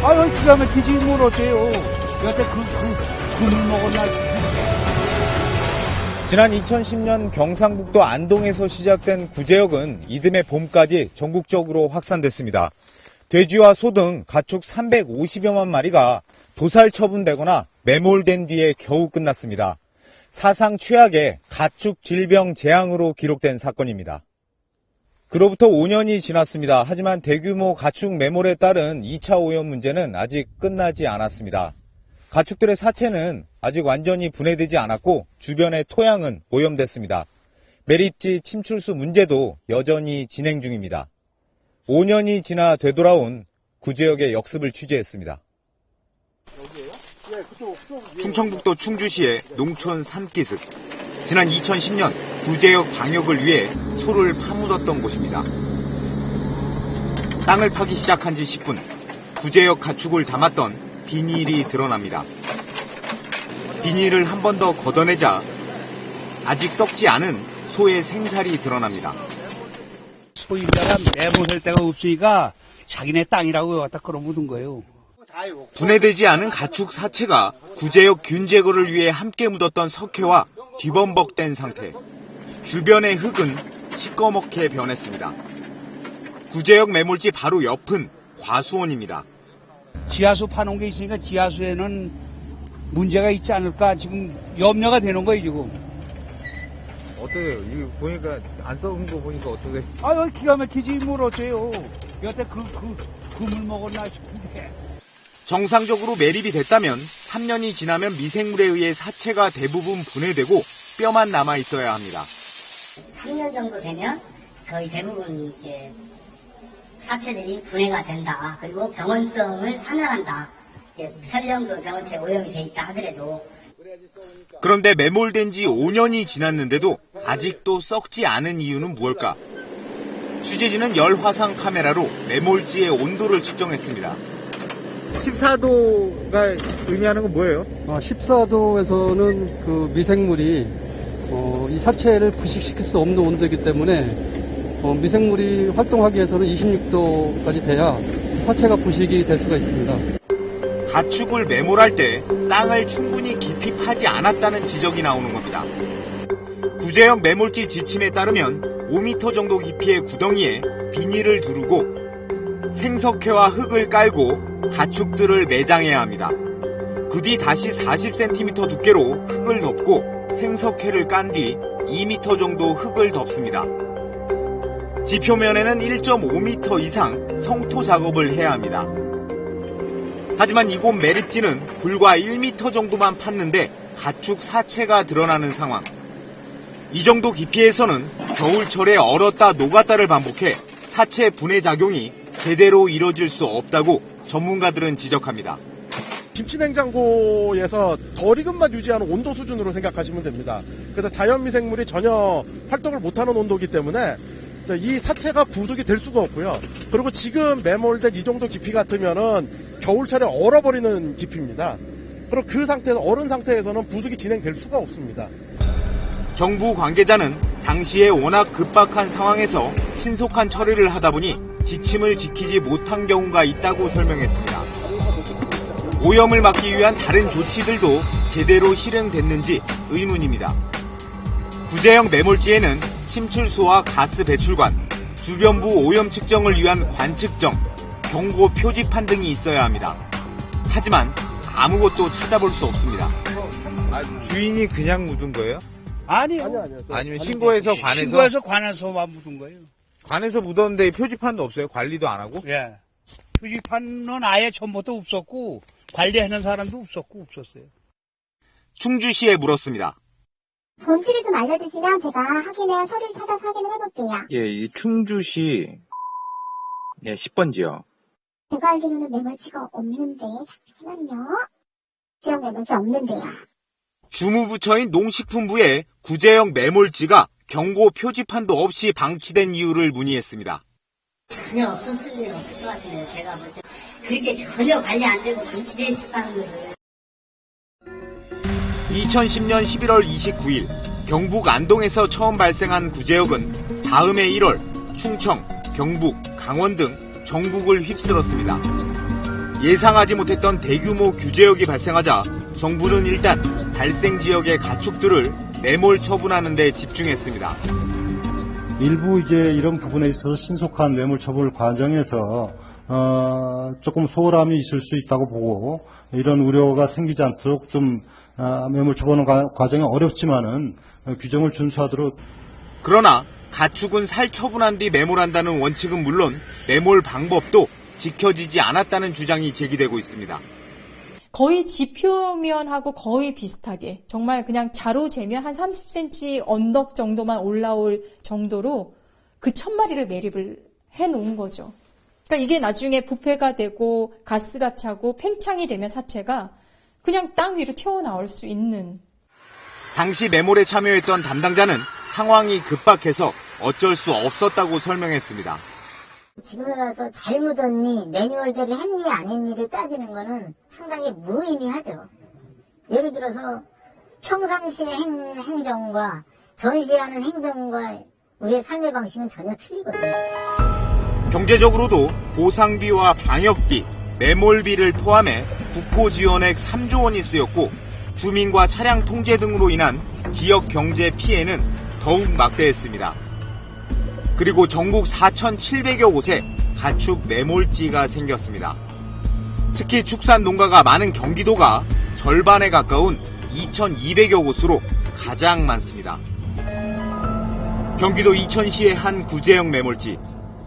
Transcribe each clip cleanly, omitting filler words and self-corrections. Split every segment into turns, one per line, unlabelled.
아유, 기가 막히지, 뭘 어째요. 여태 금을 먹었나.
지난 2010년 경상북도 안동에서 시작된 구제역은 이듬해 봄까지 전국적으로 확산됐습니다. 돼지와 소 등 가축 350여만 마리가 도살 처분되거나 매몰된 뒤에 겨우 끝났습니다. 사상 최악의 가축 질병 재앙으로 기록된 사건입니다. 그로부터 5년이 지났습니다. 하지만 대규모 가축 매몰에 따른 2차 오염 문제는 아직 끝나지 않았습니다. 가축들의 사체는 아직 완전히 분해되지 않았고 주변의 토양은 오염됐습니다. 매립지 침출수 문제도 여전히 진행 중입니다. 5년이 지나 되돌아온 구제역의 역습을 취재했습니다. 충청북도 충주시의 농촌 산기슭. 지난 2010년 구제역 방역을 위해 소를 파묻었던 곳입니다. 땅을 파기 시작한 지 10분, 구제역 가축을 담았던 비닐이 드러납니다. 비닐을 한 번 더 걷어내자 아직 썩지 않은 소의 생살이 드러납니다.
소임자가 매몰할 데가 없으니까 자기네 땅이라고 갖다 끌어묻은 거예요.
분해되지 않은 가축 사체가 구제역 균 제거를 위해 함께 묻었던 석회와 뒤범벅된 상태. 주변의 흙은 시꺼멓게 변했습니다. 구제역 매몰지 바로 옆은 과수원입니다.
지하수 파놓은 게 있으니까 지하수에는 문제가 있지 않을까 지금 염려가 되는 거예요, 지금.
어때요? 이거 보니까 안 썩은 거 보니까 어떠세요?
아유, 기가 막히지, 뭘 어째요. 여태 금을 먹었나 싶은데.
정상적으로 매립이 됐다면 3년이 지나면 미생물에 의해 사체가 대부분 분해되고 뼈만 남아 있어야 합니다.
3년 정도 되면 거의 대부분 이제 사체들이 분해가 된다. 그리고 병원성을 사멸한다. 설령 그 병원체에 오염이 돼 있다 하더라도.
그런데 매몰된 지 5년이 지났는데도 아직도 썩지 않은 이유는 무엇일까? 취재진은 열화상 카메라로 매몰지의 온도를 측정했습니다. 14도가 의미하는 건 뭐예요?
14도에서는 그 미생물이 이 사체를 부식시킬 수 없는 온도이기 때문에 미생물이 활동하기 위해서는 26도까지 돼야 사체가 부식이 될 수가 있습니다.
가축을 매몰할 때 땅을 충분히 깊이 파지 않았다는 지적이 나오는 겁니다. 구제역 매몰지 지침에 따르면 5m 정도 깊이의 구덩이에 비닐을 두르고 생석회와 흙을 깔고 가축들을 매장해야 합니다. 그 뒤 다시 40cm 두께로 흙을 덮고 생석회를 깐 뒤 2m 정도 흙을 덮습니다. 지표면에는 1.5m 이상 성토 작업을 해야 합니다. 하지만 이곳 매립지는 불과 1m 정도만 팠는데 가축 사체가 드러나는 상황. 이 정도 깊이에서는 겨울철에 얼었다 녹았다를 반복해 사체 분해 작용이 제대로 이뤄질 수 없다고 전문가들은 지적합니다.
김치냉장고에서 덜 익음만 유지하는 온도 수준으로 생각하시면 됩니다. 그래서 자연미생물이 전혀 활동을 못하는 온도이기 때문에 이 사체가 부숙이 될 수가 없고요. 그리고 지금 매몰된 이 정도 깊이 같으면은 겨울철에 얼어버리는 깊이입니다. 그리고 그 상태에서 얼은 상태에서는 부숙이 진행될 수가 없습니다.
정부 관계자는 당시에 워낙 급박한 상황에서 신속한 처리를 하다 보니 지침을 지키지 못한 경우가 있다고 설명했습니다. 오염을 막기 위한 다른 조치들도 제대로 실행됐는지 의문입니다. 구제역 매몰지에는 침출소와 가스 배출관, 주변부 오염 측정을 위한 관측정, 경고 표지판 등이 있어야 합니다. 하지만 아무것도 찾아볼 수 없습니다. 주인이 그냥 묻은 거예요?
아니요.
아니면 신고해서 관에서?
신고해서 관에서만 묻은 거예요.
관에서 묻었는데 표지판도 없어요? 관리도 안 하고?
예. 표지판은 아예 처음부터 없었고, 관리하는 사람도 없었어요.
충주시에 물었습니다.
본지를 좀 알려주시면 제가 서류를 찾아서 확인을 해볼게요.
예, 이 충주시 10번지요.
제가 알기로는 매몰지가 없는데, 잠시만요. 지역 매몰지 없는데요.
주무부처인 농식품부에 구제역 매몰지가 경고 표지판도 없이 방치된 이유를 문의했습니다.
전혀 없었을 리는 없을 것 같은데요. 제가 볼 때 그렇게 전혀 관리 안 되고 방치되어 있었다는 것을.
2010년 11월 29일 경북 안동에서 처음 발생한 구제역은 다음해 1월 충청, 경북, 강원 등 전국을 휩쓸었습니다. 예상하지 못했던 대규모 규제역이 발생하자 정부는 일단 발생 지역의 가축들을 매몰 처분하는 데 집중했습니다.
일부 이제 이런 부분에 있어서 신속한 매몰 처분 과정에서 조금 소홀함이 있을 수 있다고 보고 이런 우려가 생기지 않도록 좀 매몰 처분 과정이 어렵지만은 규정을 준수하도록.
그러나 가축은 살 처분한 뒤 매몰한다는 원칙은 물론 매몰 방법도 지켜지지 않았다는 주장이 제기되고 있습니다.
거의 지표면하고 거의 비슷하게 정말 그냥 자로 재면 한 30cm 언덕 정도만 올라올 정도로 그 1000마리를 매립을 해놓은 거죠. 그러니까 이게 나중에 부패가 되고 가스가 차고 팽창이 되면 사체가 그냥 땅 위로 튀어나올 수 있는.
당시 매몰에 참여했던 담당자는 상황이 급박해서 어쩔 수 없었다고 설명했습니다.
지금에 와서 잘못했니, 매뉴얼대로 했니, 안 했니를 따지는 거는 상당히 무의미하죠. 예를 들어서 평상시의 행정과 전시하는 행정과 우리의 삶의 방식은 전혀 틀리거든요.
경제적으로도 보상비와 방역비, 매몰비를 포함해 국고 지원액 3조 원이 쓰였고 주민과 차량 통제 등으로 인한 지역 경제 피해는 더욱 막대했습니다. 그리고 전국 4,700여 곳에 가축 매몰지가 생겼습니다. 특히 축산 농가가 많은 경기도가 절반에 가까운 2,200여 곳으로 가장 많습니다. 경기도 이천시의 한 구제역 매몰지.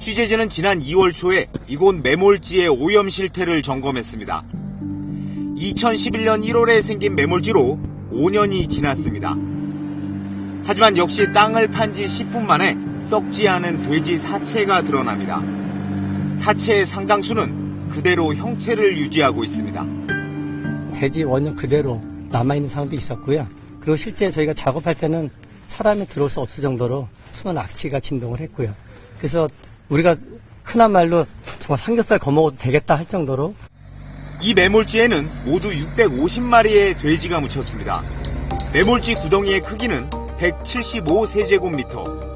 취재진은 지난 2월 초에 이곳 매몰지의 오염 실태를 점검했습니다. 2011년 1월에 생긴 매몰지로 5년이 지났습니다. 하지만 역시 땅을 판 지 10분 만에 썩지 않은 돼지 사체가 드러납니다. 사체의 상당수는 그대로 형체를 유지하고 있습니다.
돼지 원형 그대로 남아있는 상황도 있었고요. 그리고 실제 저희가 작업할 때는 사람이 들어올 수 없을 정도로 수은 악취가 진동을 했고요. 그래서 우리가 흔한 말로 정말 삼겹살 거먹어도 되겠다 할 정도로.
이 매몰지에는 모두 650마리의 돼지가 묻혔습니다. 매몰지 구덩이의 크기는 175세제곱미터.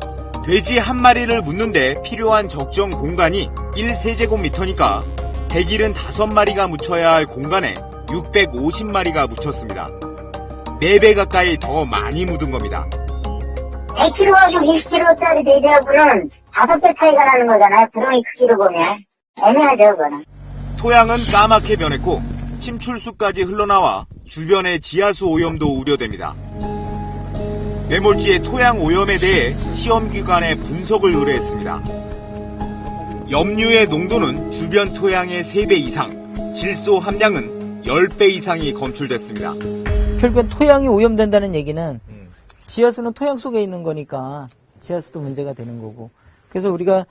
돼지 한 마리를 묻는데 필요한 적정 공간이 1세제곱미터니까 175마리가 묻혀야 할 공간에 650마리가 묻혔습니다. 4배 가까이 더 많이 묻은 겁니다.
100kg하고 20kg짜리 돼지하고는 5배 차이가 나는 거잖아요. 구덩이 크기로 보면. 애매하죠, 그거는.
토양은 까맣게 변했고 침출수까지 흘러나와 주변의 지하수 오염도 우려됩니다. 매몰지의 토양 오염에 대해 시험기관에 분석을 의뢰했습니다. 염류의 농도는 주변 토양의 3배 이상, 질소 함량은 10배 이상이 검출됐습니다.
결국엔 토양이 오염된다는 얘기는 지하수는 토양 속에 있는 거니까 지하수도 문제가 되는 거고. 그래서 우리가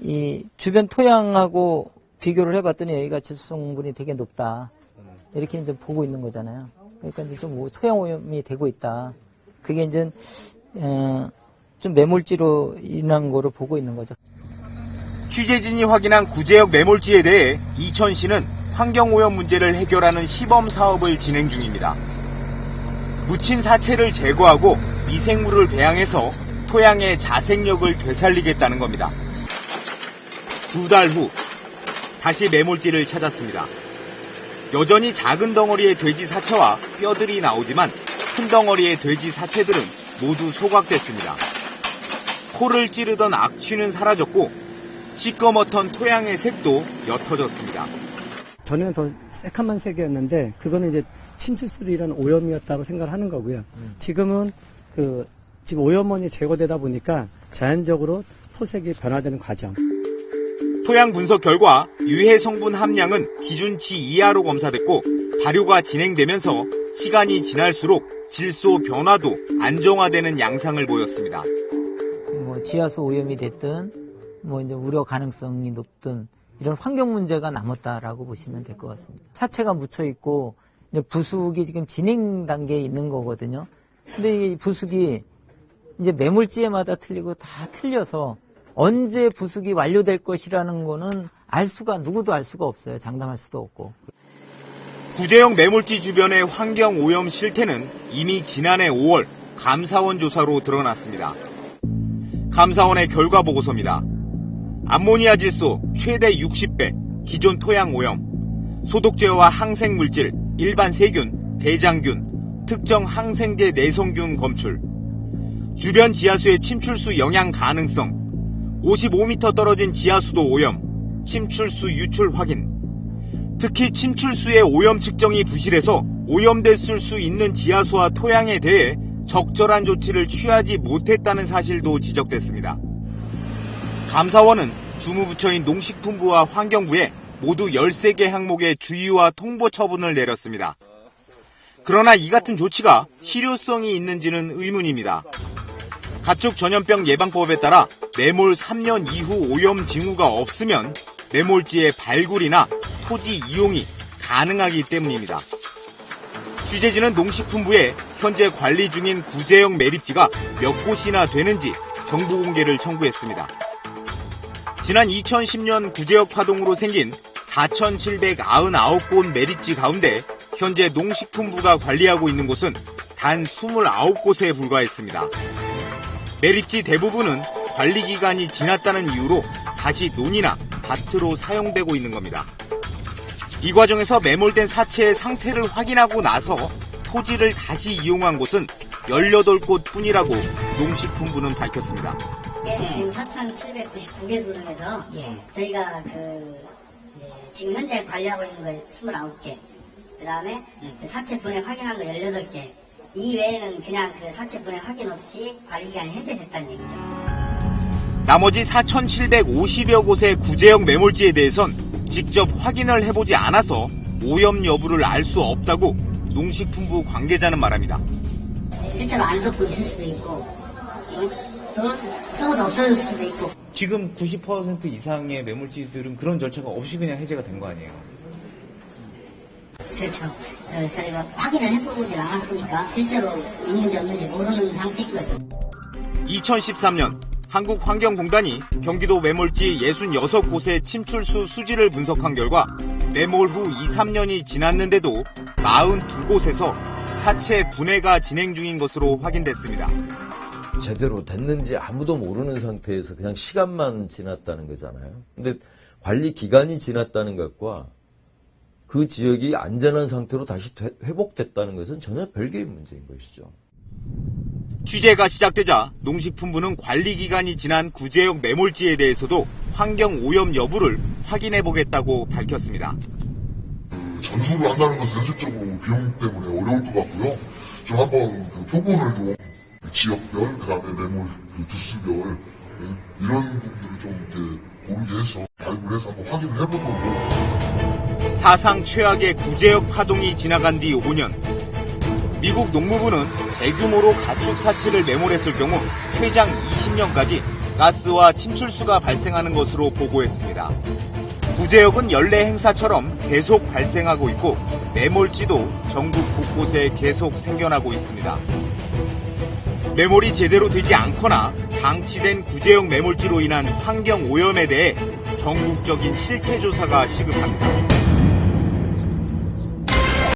이 주변 토양하고 비교를 해봤더니 여기가 질소 성분이 되게 높다. 이렇게 이제 보고 있는 거잖아요. 그러니까 이제 좀 토양 오염이 되고 있다. 그게 이제 좀 매몰지로 인한 거로 보고 있는 거죠.
취재진이 확인한 구제역 매몰지에 대해 이천시는 환경오염 문제를 해결하는 시범 사업을 진행 중입니다. 묻힌 사체를 제거하고 미생물을 배양해서 토양의 자생력을 되살리겠다는 겁니다. 2달 후 다시 매몰지를 찾았습니다. 여전히 작은 덩어리의 돼지 사체와 뼈들이 나오지만 큰 덩어리의 돼지 사체들은 모두 소각됐습니다. 코를 찌르던 악취는 사라졌고 시꺼멓던 토양의 색도 옅어졌습니다.
전에는 더 새카만 색이었는데 그거는 이제 침실수로 일어난 오염이었다고 생각을 하는 거고요. 지금은 지금 오염원이 제거되다 보니까 자연적으로 토색이 변화되는 과정.
토양 분석 결과 유해 성분 함량은 기준치 이하로 검사됐고 발효가 진행되면서 시간이 지날수록 질소 변화도 안정화되는 양상을 보였습니다.
뭐 지하수 오염이 됐든 뭐 이제 우려 가능성이 높든 이런 환경 문제가 남았다라고 보시면 될 것 같습니다. 사체가 묻혀 있고 이제 부숙이 지금 진행 단계에 있는 거거든요. 근데 이 부숙이 이제 매몰지마다 틀리고 다 틀려서 언제 부숙이 완료될 것이라는 거는 누구도 알 수가 없어요. 장담할 수도 없고.
구제역 매몰지 주변의 환경 오염 실태는 이미 지난해 5월 감사원 조사로 드러났습니다. 감사원의 결과 보고서입니다. 암모니아 질소 최대 60배, 기존 토양 오염, 소독제와 항생물질, 일반 세균, 대장균, 특정 항생제 내성균 검출, 주변 지하수의 침출수 영향 가능성, 55m 떨어진 지하수도 오염, 침출수 유출 확인. 특히 침출수의 오염 측정이 부실해서 오염됐을 수 있는 지하수와 토양에 대해 적절한 조치를 취하지 못했다는 사실도 지적됐습니다. 감사원은 주무부처인 농식품부와 환경부에 모두 13개 항목의 주의와 통보 처분을 내렸습니다. 그러나 이 같은 조치가 실효성이 있는지는 의문입니다. 가축 전염병 예방법에 따라 매몰 3년 이후 오염 징후가 없으면 매몰지의 발굴이나 토지 이용이 가능하기 때문입니다. 취재진은 농식품부에 현재 관리 중인 구제역 매립지가 몇 곳이나 되는지 정보 공개를 청구했습니다. 지난 2010년 구제역 파동으로 생긴 4,799곳 매립지 가운데 현재 농식품부가 관리하고 있는 곳은 단 29곳에 불과했습니다. 매립지 대부분은 관리기간이 지났다는 이유로 다시 논이나 밭으로 사용되고 있는 겁니다. 이 과정에서 매몰된 사체의 상태를 확인하고 나서 토지를 다시 이용한 곳은 18곳 뿐이라고 농식품부는 밝혔습니다.
지금 4,799개소 중에서 저희가 지금 현재 관리하고 있는 거 29개, 그 다음에 사체 분해 확인한 거 18개, 이 외에는 그냥 사체 분해 확인 없이 관리기간이 해제됐다는 얘기죠.
나머지 4,750여 곳의 구제역 매몰지에 대해선 직접 확인을 해보지 않아서 오염 여부를 알 수 없다고 농식품부 관계자는 말합니다.
실제로 안 섞고 있을 수도 있고, 또는 썩어서 없어질 수도 있고.
지금 90% 이상의 매몰지들은 그런 절차가 없이 그냥 해제가 된 거 아니에요?
그렇죠. 저희가 확인을 해보질 않았으니까 실제로 있는지 없는지 모르는 상태거든요.
2013년 한국환경공단이 경기도 매몰지 66곳의 침출수 수질을 분석한 결과 매몰 후 2, 3년이 지났는데도 42곳에서 사체 분해가 진행 중인 것으로 확인됐습니다.
제대로 됐는지 아무도 모르는 상태에서 그냥 시간만 지났다는 거잖아요. 근데 관리 기간이 지났다는 것과 그 지역이 안전한 상태로 다시 회복됐다는 것은 전혀 별개의 문제인 것이죠.
취재가 시작되자 농식품부는 관리 기간이 지난 구제역 매몰지에 대해서도 환경 오염 여부를 확인해보겠다고 밝혔습니다.
전수를 한다는 것은 현실적으로 비용 때문에 어려울 것 같고요. 좀 한번 표본을 좀 지역별, 그다음에 매몰 두수별 이런 부분들을 좀 공개해서 발굴해서 한번 확인을 해보도록.
사상 최악의 구제역 파동이 지나간 뒤 5년. 미국 농무부는 대규모로 가축 사체를 매몰했을 경우 최장 20년까지 가스와 침출수가 발생하는 것으로 보고했습니다. 구제역은 연례 행사처럼 계속 발생하고 있고 매몰지도 전국 곳곳에 계속 생겨나고 있습니다. 매몰이 제대로 되지 않거나 방치된 구제역 매몰지로 인한 환경 오염에 대해 전국적인 실태 조사가 시급합니다.